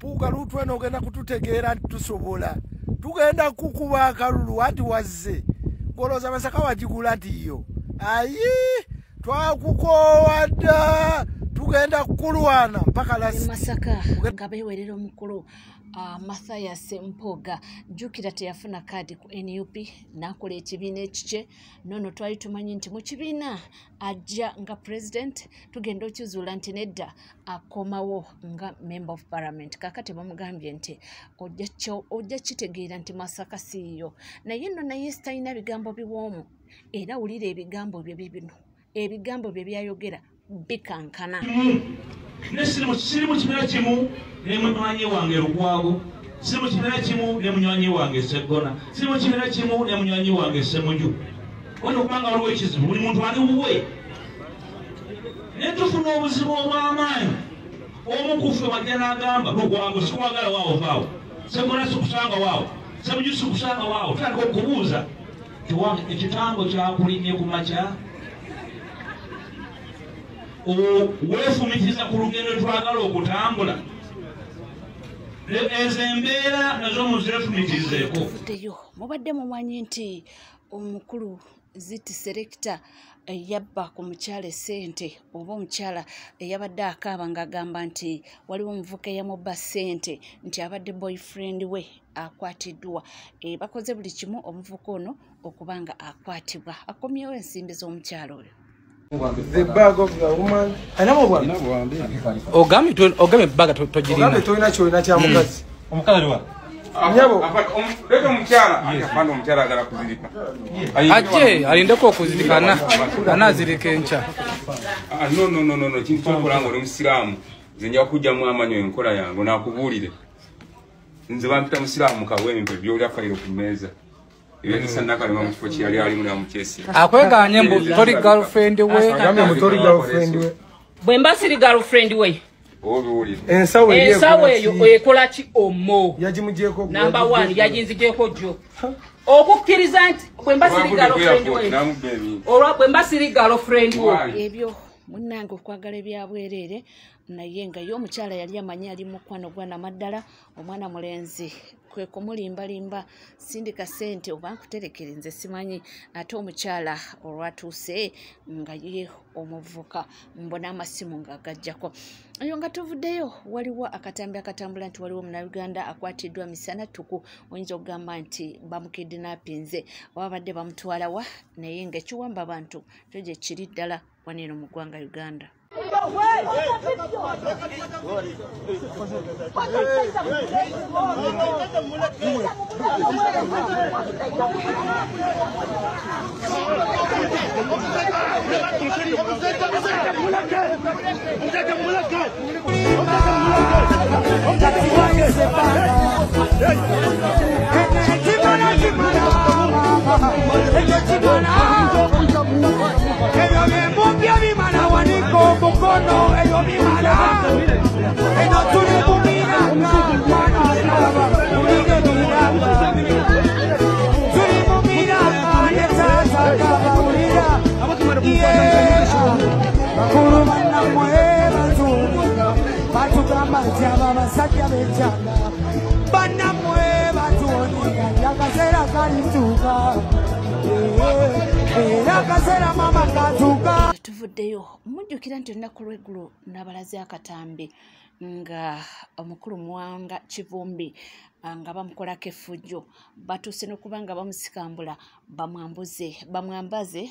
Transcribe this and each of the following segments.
puuka lutweno ogenda kututegeera nti tusobola tugenda kukuba akalulu anti wazze ngolooza Masaka wagigula nti yo ayi twakukoowa dda tugenda kukulwana mpaka lasi Masaka nga beewerera omukulu Mathias Mpoga jukira teyafuna kaadi ku NUP nakola ekibiina ekikye nono twali tumanyi nti mu kibiina ajja nga president tugenda okizuula nti nedda akomawo nga member of parliament kakati bamugambye nti ojja kitegeera nti Masaka siiyo naye nno naye sitalina bigambo biwoomu era wulira ebigambo bye bibino ebigambo bye byayogera bikankana siri mu kibiina kimu ne munywanyi wange Lukwago siri mu kibiina kimu ne munywanyi wange Sseggona siri mu kibiina kimu ne munywanyi wange Ssemuju wano okubanga waliwo ekizibu buli muntu ali wuwe naye tufuna obuzibu obw'amaanyi omu ku ffe wajja n'agamba Lukwago sikwagala waawo vaawo Sseggona sikusanga waawo Ssemuju sikusanga waawo tutandika okubuuza ekitambo kyakulimye ku makya weefumitiza ku lugendo twagala okutambula ezo embeera nazo muzeefumitizeeko vuddeyo mubadde mumanyi nti omukulu Ziti Selector yabba ku mukyala ssente oba omukyala eyabadde akaaba ng'agamba nti waliwo omuvuka eyamubba ssente nti abadde boyfriend we akwatiddwa bakoze buli kimu omuvuka ono okuba nga akwatibwa akomyewo ensimbi z'omukyala oyo. The bag of the woman. Ogame bag tojirina. Ogame toina choina kya mukazi. Omukazi wa. Nyabo. Leta omukyala. Afano omukyala agala kuzirika. Ajje alindeko okuzirikana. Anazirika encha. No. Kintu kyokola ng'oli musiraamu. Nze nja kujjamu amanyi enkola yange nakubuulire. Nze bampita musiraamu kawempe by'oli afayiro ku mmeeza. Akweganye mbu tori girlfriend we bwemba siri girlfriend we ensawe eyo ekola ki omo yagimugyeko number 1 yajinzigyeko jjo okukkiriza nti bwemba siri girlfriend we olwa bwemba siri girlfriend we ebyo munnange okwagala ebyabwerere naye nga ye omukyala yali amanyi ali mu mukwano gwa Namaddala omwana mulenzi kwe kumulimbalimba sindika ssente oba nkuterekere nze simanyi ate omukyala olwatuuse nga ye omuvuka mbona amasimu ng'agajjako eyo nga tuvuddeyo waliwo akatambi akatambula nti waliwo Munnayuganda akwatiddwa misana tuku oyinza okugamba nti bamukidinapinze babadde bamutwala wa naye ng'ekiwamba abantu kyo gye kiri ddala waneno mu ggwanga Uganda. Tuvuddeyo mujjukira nti olunaku lw'eggulo nabalaze akatambi nga omukulu Mwanga Kivumbi nga bamukolako effujjo batuuse n'okuba nga bamusikambula bamwambaze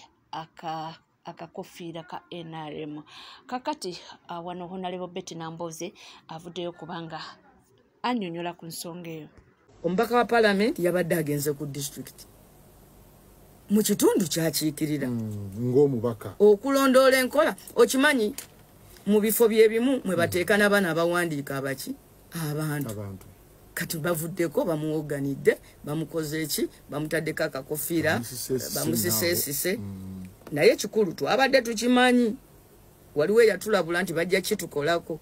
akakofiira ka NRM kakati wano Honorable Betty Namboze avuddeyo kubanga annyonnyola ku nsonga eyo. Omubaka wa Parliament yabadde agenze ku district mu kitundu kyakiikirira ng'omubaka okulondoola enkola okimanyi mu bifo byebimu mwe bateeka n'abaana abawandiika abaki abantu kati bavuddeko bamuwoganidde bamukoze eki bamutaddeko akakofiira bamusisesise naye kikulu twabadde tukimanyi waliwo eyatulabula nti bajja kitukolako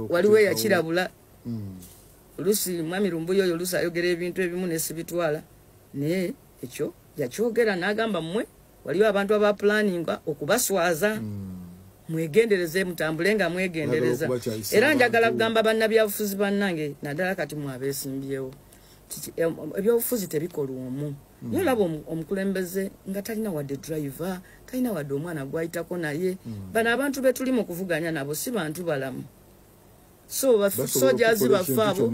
waliwo eyakirabula Lusi mwami Lumbuyo oyo Lusi ayogera ebintu ebimu nesibitwala naye ekyo yakyogera n'agamba mmwe waliwo abantu aba planninga okubaswaza mwegendereze mutambulenga mwegendereza era njagala kugamba bannabyabufuzi bannange naddala kati mwabeesimbyewo ebyobufuzi tebikola omu naye olaba omukulembeze nga talina wadde driver talina wadde omwana gwayitako naye bano abantu be tuli mu kuvuganya nabo si bantu balamu so basojazi bafaabo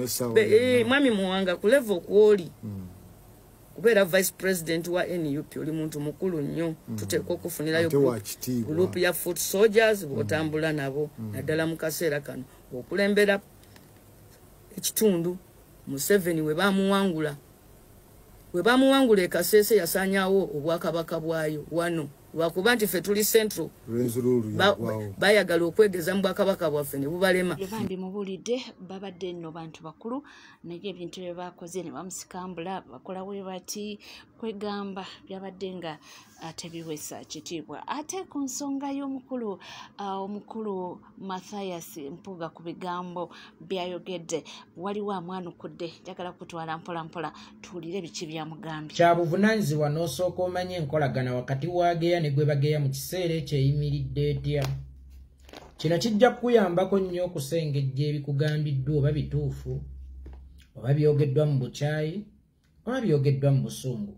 mwami Muwanga ku level kwoli kubeera vice president wa NUP oli muntu mukulu nnyo tuteeka okufunirayo group ya foot soldiers bw'otambula nabo naddala mu kaseera kano okulembera ekitundu Museveni we bamuwangula e Kasese yasanyawo obwakabaka bwayo wano lwakuba nti ffe tuli central bayagala okwegeza mu bwakabaka bwaffe ne bubalema bandi mubulidde babadde nno bantu bakulu naye ebintu bye bakoze ne bamusikambula bakola we bati kwegamba byabadde nga tebiwesa kitiibwa ate ku nsonga y'omukulu omukulu Mathias Mpuuga ku bigambo byayogedde waliwo amwanukudde njagala kutwala mpola tuwulire biki byamugambye kyabuvunaanyizibwa n'osooka omanye enkolagana wakati wa Geya ne gwe bageya mu kiseera ekyo eyimiridde etya kino kijja kukuyambako nnyo okusengejja ebikugambiddwa oba bituufu oba byogeddwa mu bukyayi oba byogeddwa mu busungu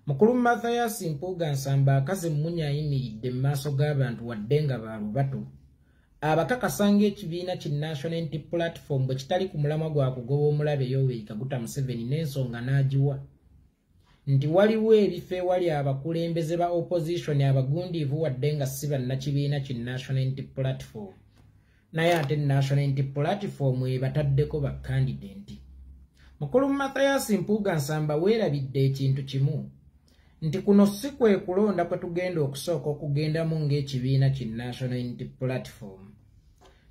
mukulu Mathias Mpuuga Nsamba akaze mmunya ayimiridde mu maaso g'abantu wadde nga baalubato abakakasanga ekibiina ki National Unity Platform bwe kitali ku mulamwa gwa kugoba omulabe Yoweri Kaguta Museveni n'ensonga n'agiwa nti waliwo ebifo ewali abakulembeze ba opposition abagundiivu wadde nga si bannakibiina ki National Unity Platform naye ate National Unity Platform ebataddeko bakandidenti mukulu Mathias Mpuuga Nsamba weerabidde ekintu kimu nti kuno si kwe kulonda kwe tugenda okusooka okugendamu ng'ekibiina ki National Unity Platform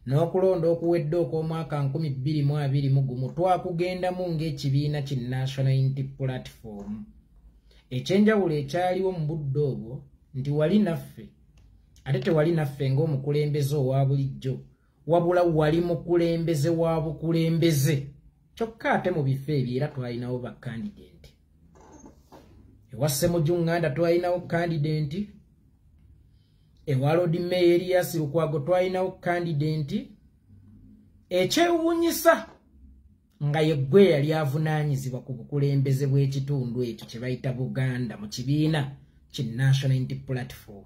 n'okulonda okuwedde okw'omwaka 2021 twakugendamu ng'ekibiina ki National Unity Platform ekyenjawulo ekyaliwo mu budde obwo nti wali naffe ate tewali naffe ng'omukulembeze owa bulijjo wabula wali mukulembeze wa bukulembeze kyokka ate mu bifo ebyo era twalinawo bakandidenti ewa Ssemujjunganda twalinawo kandidenti ewa Lord Mayor Erias Lukwago twalinawo kandidenti ekyewuunyisa nga yeggwe yali avunaanyizibwa ku bukulembeze bw'ekitundu ekyo kye bayita Buganda mu kibiina ki National Unity Platform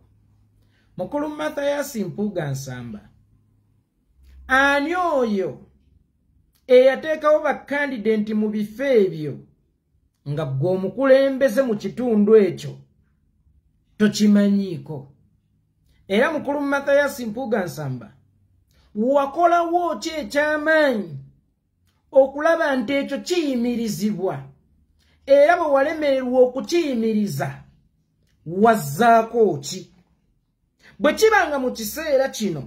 mukulu Mathias Mpuuga Nsamba ani oyo eyateekawo bakandidenti mu bifo ebyo nga gwe omukulembeze mu kitundu ekyo tokimanyiiko era mukulu Mathias Mpuuga Nsamba wakolawo ki eky'amaanyi okulaba nti ekyo kiyimirizibwa era bwe walemererwa okukiyimiriza wazzaako ki bwe kibanga mu kiseera kino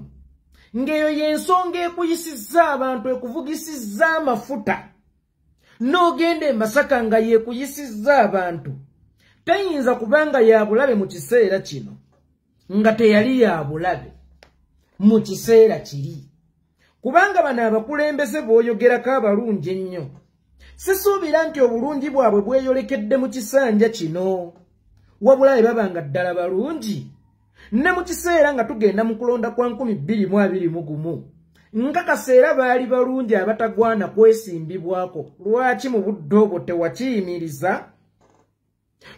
ng'eyo y'ensonga ekuyisizza abantu ekuvugisizza amafuta n'ogenda e Masaka nga yeekuyisizza abantu tayinza kubanga ya bulabe mu kiseera kino nga teyali ya bulabe mu kiseera kiri kubanga bano abakulembeze b'oyogerako abalungi ennyo sisuubira nti obulungi bwabwe bweyolekedde mu kisanja kino wabula baba nga ddala balungi ne mu kiseera nga tugenda mu kulonda kwa 2021 nga kaseera baali balungi abatagwana kwesimbibwako lwaki mu budde obwo tewakiyimiriza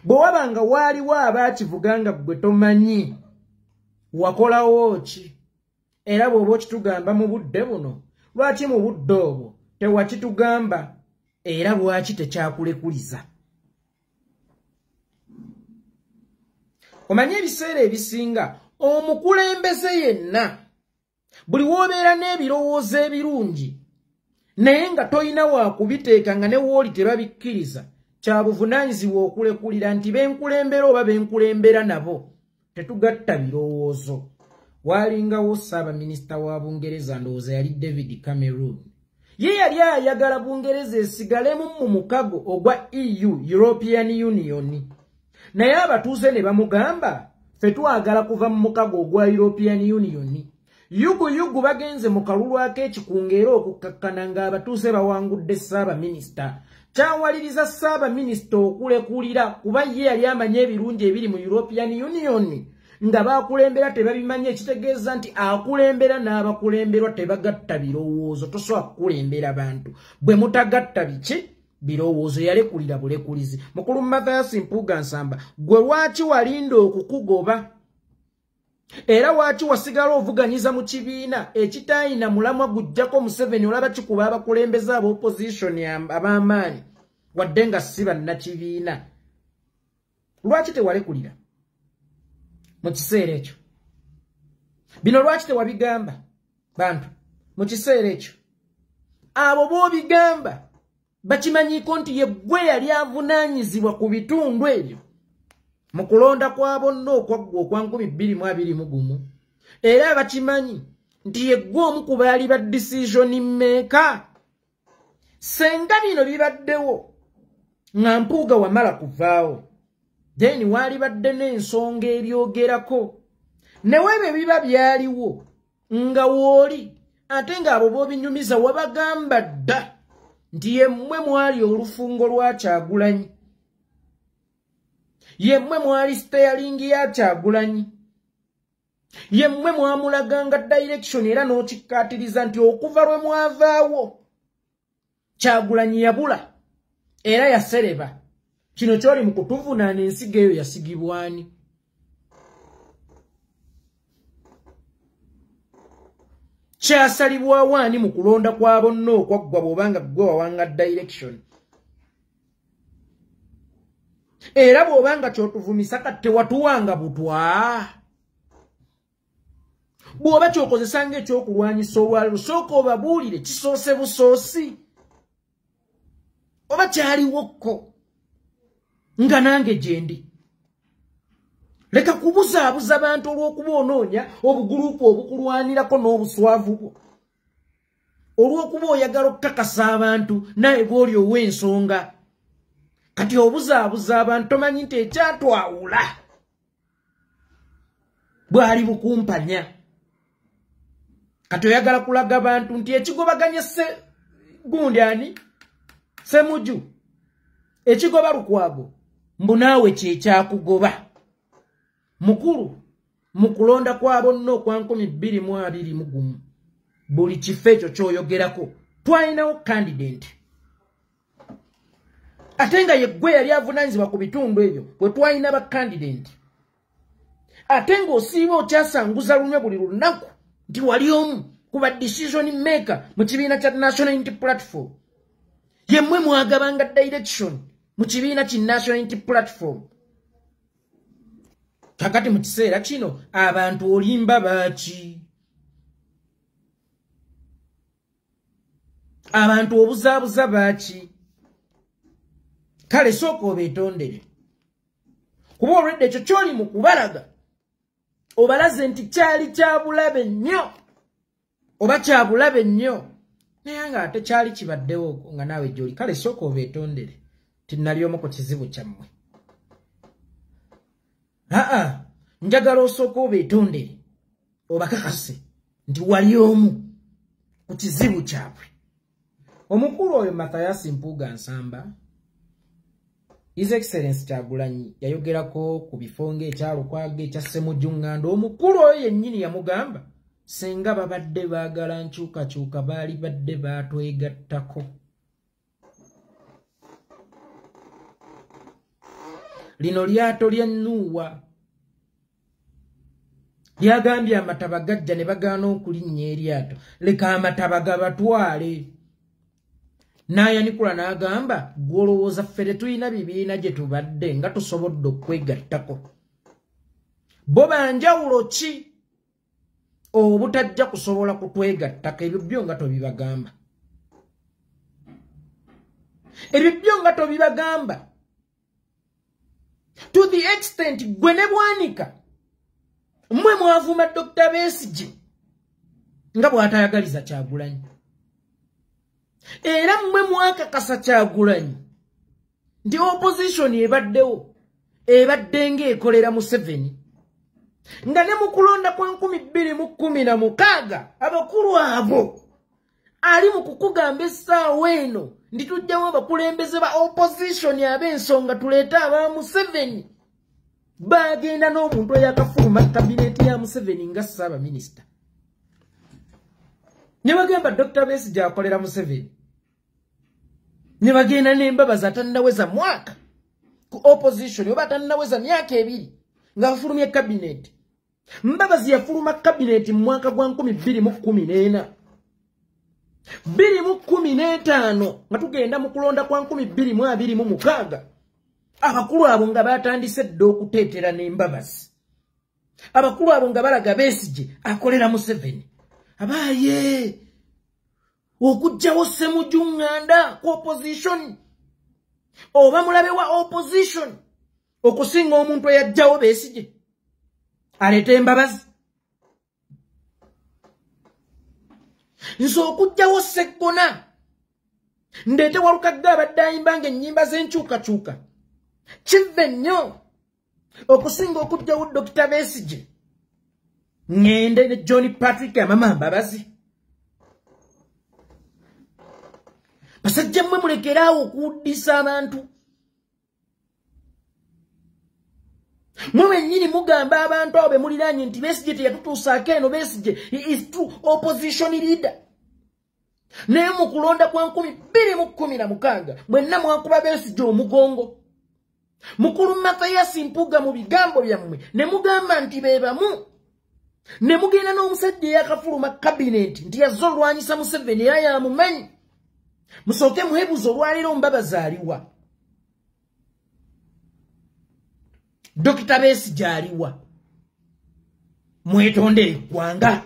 bwe wabanga waaliwo abaakivuganga ggwe tomanyi wakolawo ki era bw'oba okitugamba mu budde buno lwaki mu budde obwo tewakitugamba era lwaki tekyakulekuliza omanye ebiseera ebisinga omukulembeze yenna buli w'obeera n'ebirowoozo ebirungi naye nga toyina wakubiteeka nga ne wooli tebabikkiriza kya buvunaanyizibwa okulekulira nti benkulembera oba benkulembera nabo tetugatta birowoozo waalingawo Ssaabaminisita wa Bungereza ndowooza yali David Cameron ye yali ayagala Bungereza esigalemu mu mukago ogwa EU European Union naye abatuuze ne bamugamba ffe twagala kuva mu mukago ogwa European Union yugu bagenze mu kalulu ak'ekikungeera okukkakkana ng'abatuuze bawangudde Ssaabaminisita kyawaliriza Ssaabaminisita okulekulira kuba ye yali amanye ebirungi ebiri mu European Union nga bakulembera tebabimanya ekitegeeza nti akulembera n'abakulemberwa tebagatta birowoozo tosobola kukulembera bantu bwe mutagatta biki birowoozo yalekulira bulekulizi mukulu Mathias Mpuuga Nsamba gwe lwaki walinda okukugoba era lwaki wasigala ovuganyiza mu kibiina ekitayina mulamwa gujjako Museveni olaba kikuba abakulembeze aba opposition ab'amaanyi wadde nga si bannakibiina lwaki tewalekulira mu kiseera ekyo bino lwaki tewabigamba bantu mu kiseera ekyo abo boobigamba bakimanyiko nti ye gwe yali avunaanyizibwa ku bitundu ebyo mu kulonda kwa bonna okwaggwa okwa 2021 era bakimanyi nti ye gwe omu ku baali ba decision maker senga bino bibaddewo nga Mpuuga wamala kuvaawo then wali badde n'ensonga ebyogerako neweebyo biba byaliwo nga wooli ate ng'abo boobinyumiza wabagamba dda nti yemmwe mwali olufungo lwa Kyagulanyi yemmwe mwali steering ya Kyagulanyi yemmwe mwamulaganga direction era n'okikkaatiriza nti okuva lwe mwavaawo Kyagulanyi yabula era yasereba kino kyoli mu kutuvunaana ensigo eyo yasigibwani kyasalibwa wani mu kulonda kwa bonna okwaggwa bw'obanga gwe wawanga direction era bw'obanga kyotuvumisa kati tewatuwanga butwa bw'oba kyokozesa ng'ekyokulwanyisa olwaliro sooka obabuulire kisoose busoosi oba kyaliwokko nga nange gyendi leka kubuzaabuza abantu olw'okuba onoonya obugulupu obukulwanirako n'obuswavu bwo olw'okuba oyagala okukakasa abantu naye bw'oli ow'ensonga kati obuzaabuza abantu tomanyi nti ekyatwawula bwali bukumpanya kati oyagala kulaga bantu nti ekigobaganye gundi ani Semuju ekigoba Lukwago mbu naawe kyekyakugoba mukulu mu kulonda kwa bonna okwa 2021 buli kifo ekyo kyoyogerako twalinawo candidate ate nga ye gwe yali avunaanyizibwa ku bitundu ebyo bwe twalina ba candidate ate ng'osiiba okyasanguza lume buli lunaku nti wali omu ku ba decision maker mu kibiina kya National Unity Platform yemmwe mwagabanga direction mu kibiina ki National Unity Platform kakati mu kiseera kino abantu olimba baaki abantu obuzaabuza baaki kale sooka obeetondere kuba olwedde ekyo kyoli mu kubalaga obalaze nti kyali kyabulabe nnyo oba kyabulabe nnyo naye nga ate kyali kibaddewo nga naawe gy'oli kale sooka obeetondere tinali omu ku kizibu kyammwe njagala osooka obeetondere obakakase nti wali omu ku kizibu kyabwe omukulu oyo Mathias Mpuuga Nsamba His Excellency Kyagulanyi yayogerako ku bifo ng'ekya Lukwago ekya Ssemuju Ngando omukulu oyo yennyini yamugamba senga babadde baagala nkyukakyuka baali badde baatwegattako lino lyato lya Nuuwa lyagambye amataba gajja ne bagaana okulinnya eryato leka amataba gabatwale n'ayanikula n'agamba gw'olowooza ffe tulina bibiina gye tubadde nga tusobodde okwegattako bo banjawulo ki obutajja kusobola kutwegattako ebyo byo nga tobibagamba ebyo byo nga tobibagamba to the extent gwe ne Bwanika mmwe mwavuma Dr. Besigye nga bw'atayagaliza Kyagulanyi era mmwe mwakakasa Kyagulanyi nti opposition ebaddewo ebadde ng'ekolera Museveni nga ne mu kulonda kwa 2016 abakulu abo ali mu kukugamba essaawa eno ndi tujjamu abakulembeze ba opposition ab'ensonga tuleete aba Museveni bagenda n'omuntu eyakafuluma kabineti ya Museveni nga Ssaaba Minisita. Ne bagamba Dr. Besigye akolera Museveni. Ne bagenda n'embabazi atannaweza mwaka ku opposition oba atannaweza myaka 2 nga bafulumye kabineti. Mbabazi yafuluma kabineti mu mwaka gwa 2014. 2015 nga tugenda mu kulonda kwa 2026. Abakulu abo nga batandise dda okuteetera n'embabazi. Abakulu abo nga balaga Besigye akolera Museveni. Abaye okujjawo Ssemujju Nganda ku opposition oba mulabe wa opposition okusinga omuntu eyajjawo Besigye aleta embabazi. Nso okujjawo Sseggona ndeete Walukagga abadde ayimbanga ennyimba z'enkyukakyuka kive nnyo okusinga okujjawo Dr. Besigye ngende ne John Patrick amama mbabazi. Basajja mmwe mulekeraawo okuddisa abantu. Mwe wennyini mugamba abantu abo be muliraanye nti Besigye teyatutuusaako eno. Besigye is true opposition leader. Naye mu kulonda kwa 2016 mwenna mwakuba Besigye omugongo. Mukulu Mathias Mpuuga mu bigambo byammwe ne mugamba nti be bamu. Ne mugenda n'omusajja eyakafuluma kabineti nti yazze olwanyisa Museveni era yamumanyi. Musooke muhebuzo olwaliro Mbabazi aliwa. Dr. Besigye aliwa. Mwetondere eggwanga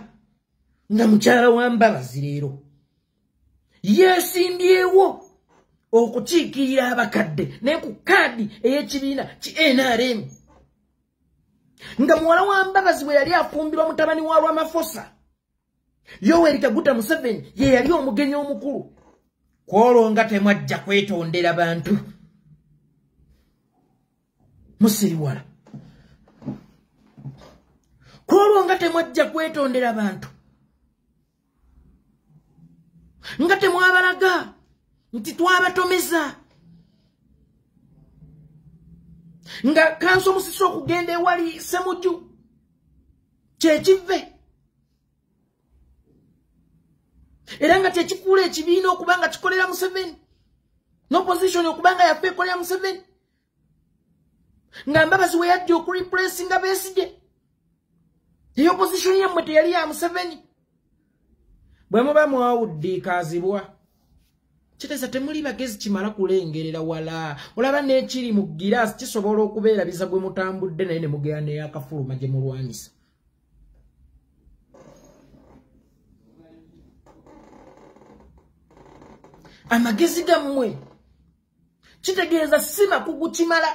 nga mukyala wa Mbabazi leero yeesimbyewo okukiikirira abakadde ne ku kaadi ey'ekibiina ki NRM. Nga muwala wa Mbabazi bwe yali afumbirwa mutabani wa Ramaphosa, Yoweri Kaguta Museveni ye yali omugenyi omukulu. Kwolwo nga temwajja kwetondera bantu. Musiriwala. Kwolwo nga temwajja kwetondera bantu. Nga temwabalaga nti twabatomeza. Nga kanso musisi okugenda ewali Ssemujju kyekive. Era nga kyekikula ekibiina okubanga kikolera Museveni. N'opposition okubanga yaffe ekolera Museveni. Nga Mbabazi we yajja okureplacinga Besigye. Eyo opposition yammwe teyali ya Museveni. Bwe muba mwawuddiikaazibwa kiteesa temuli bagezi kimala kulengerera wala. Olaba n'ekiri mu giraasi kisobola okubeera biza gwe mutambudde naye ne mugenda n'eyakafuluma gye mulwanyisa. Amagezi gammwe kitegeeza si makugu kimala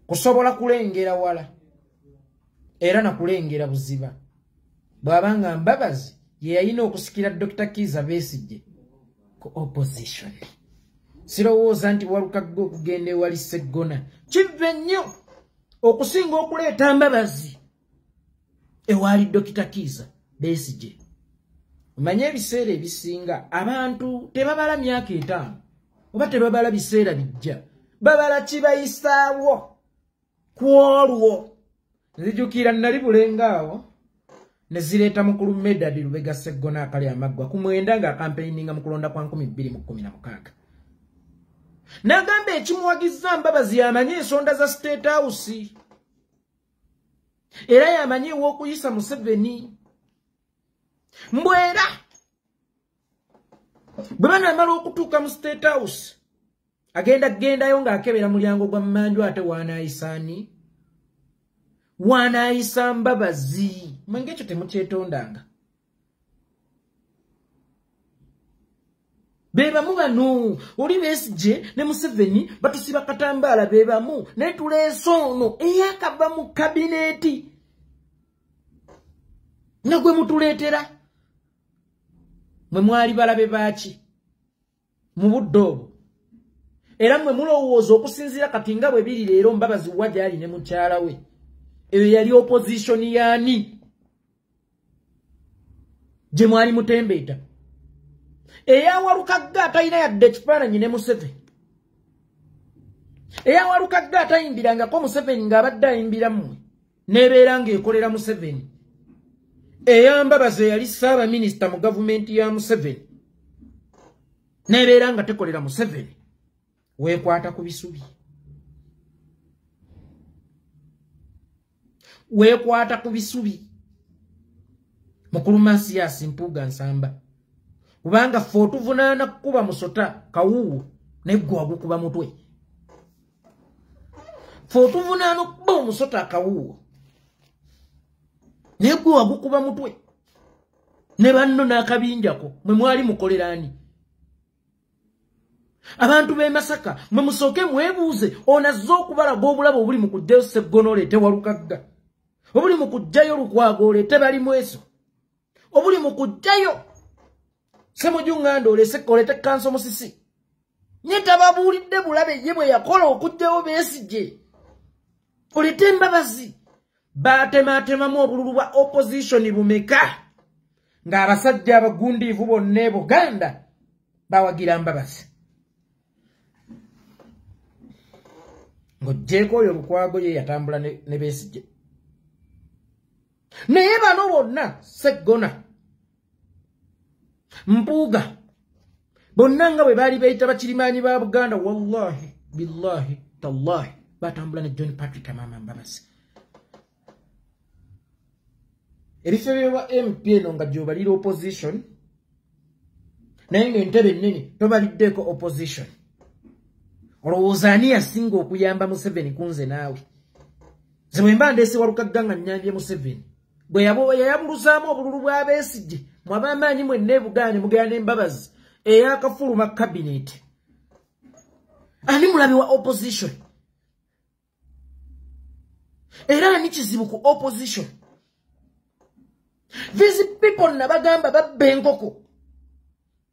kusobola kulengera wala era nakulengera buziba. Bw'abanga Mbabazi ye yalina okusikira Dr. Kizza Besigye ku opposition. Sirowooza nti Walukagga okugenda ewali Sseggona kive nnyo okusinga okuleeta Mbabazi ewali Dr. Kizza Besigye. Manye ebiseera ebisinga abantu tebabala myaka 5 oba tebabala biseera bijja, babala kibayisaawo kwolwo. Nzijukira nali Bulenga awo ne zireeta mukulu Medad Lubega Sseggona akali amaggwa ku mwenda nga campaigninga mu kulonda kwa 2016. Nagamba ekimuwagizza Mbabazi yamanye ensonda za State House era yamanye ew'okuyisa Museveni. Mbwera bwe banamala okutuuka mu State House gendayo ng'akebera mulyango gwa Mmanju ate waanayisaani waanaayisa Mbabazi. Mwenge ekyo temukyetondanga. Be bamu bano oli Besigye ne Museveni batusiba katambaala be bamu naye tuleese ono eyakava mu kabineti nagwe mutuleetera. Mwe mwali balabe baaki mu budde obwo era mwe mulowooza okusinziira kati nga bwe biri leero Mbabazi wa gyali ne mukyala we eyo yali opposition yaani gye mwali mutembeeta eya Walukagga atalina yadde ekifaananyi ne Museveni Eyawaluka atayimbirangako Museveni ng'abadde ayimbira mmwe n'ebeera ng'ekolera Museveni. Eyambabazi yali Ssaabaminisita mu gavumenti ya Museveni n'ebeera nga tekolera Museveni. Weekwata ku bisubi. Weekwata ku bisubi. Mukulu Masiasi Mpuuga Nsamba. Kubanga ffe otuvunaana kukuba musota kawuuwo n'eggwe wagukuba mutwe. Ffe otuvunaana okuba omusota akawuuwo n'eggwe wagukuba mutwe. Ne banno n'akabinjako mwe mwali mukolerani. Abantu b'e Masaka mwe musooke mwebuuze onazze okubalaga obulabo obuli mu kujjayo Sseggona oleete Walukagga. Obuli mu kujjayo Lukwago oleete Balimweso. Obuli mu kujjayo Ssemujju Nganda oleete Kanso Musisi. Nye tababuulidde bulabe ye bwe yakola okujjayo Besigye. Oleete Mbabazi. Baatemaatemamu obululu bwa opposition bumeka. Ng'abasajja abagundiivu bonna e Buganda bawagira Mbabazi. Ng'oggyeko oyo Lukwago ye yatambula ne Besigye. Naye bano bonna Sseggona Mpuuga bonna nga bwe baali beeyita bakirimaanyi ba Buganda, wallahi billahi tallahi batambula ne John Patrick Amama Mbabazi. Ebifo bya MP eno nga gy'obalira opposition naye ng'entebe ennene tobaliddeko opposition. Olowooza ani yasinga okuyamba Museveni kunze naawe? Nze bwe mba ndeese Walukagga nga nnyambye Museveni. Bwe yayabuluzaamu obululu bwa Besigye mu ab'amaanyi mwenna e Buganda mugenda Mbabazi ey'akafuluma cabinet. Ani mulabe wa opposition? Era ani kizibu ku opposition? These people nabagamba babba enkoko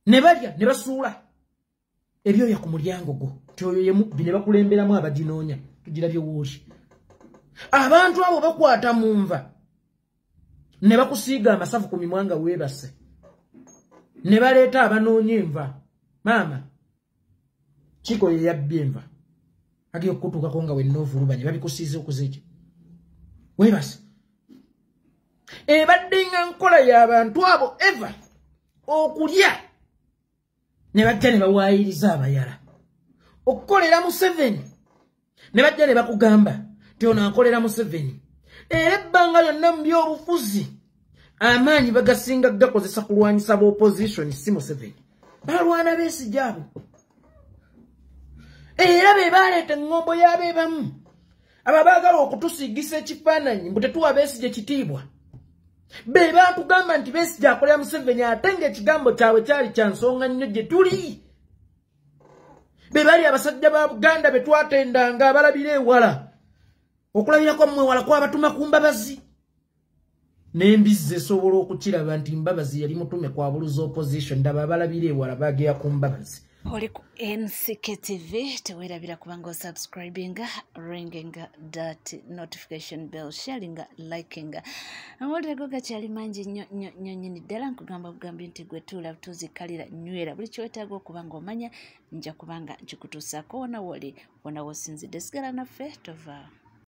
ne balya ne basuula ebyoya ku mulyango gwo. Tyoyo yemu bine bakulemberamu abaginoonya tugirabye wooli. Abantu abo bakwata mu nva ne bakusiiga amasavu ku mimwa nga weebase ne baleeta abanoonya enva. Maama Kiko ye yabbye enva agiye okutuukako nga wenna ovulubanye babikusiize okuzeeki weebase. Ebadde nga nkola y'abantu abo eva okulya ne bajja ne bawaayiriza abayala okukolera Museveni ne bajja ne bakugamba ti ono akolera Museveni. Era ebbanga lyonna mu by'obufuzi amaanyi bagasinga gakozesa kulwanyisa b'opposition si Museveni. Balwana Besigye abo. Era be baleeta eŋŋombo y'abeebamu abo baagala okutusiigisa ekifaananyi mbu tetuwa Besigye kitiibwa. Be batugamba nti Besigye akolera Museveni ate ng'ekigambo kyabwe kyali kya nsonga nnyo gye tuli. Be bali abasajja ba Buganda be twatendanga abalabira ewala. Okulabirako mmwe wala kwabatuma ku Mbabazi. N'embizzi esobola okukiraba nti Mbabazi yali mutume kwabuluza opposition ndaba abalabira ewala bageya ku Mbabazi. Oli ku NCK TV teweerabira kubanga osubscribinga, ringinga that notification bell, sharinga, likinga. Amawulire gakyali mangi nnyo nnyini ddala nkugamba bugambi nti gwe tuula tuzikalira nywera buli kyetaaga okuba ng'omanya nja kubanga nkikutuusaako wona woli wona wosinzidde sigala naffe tova.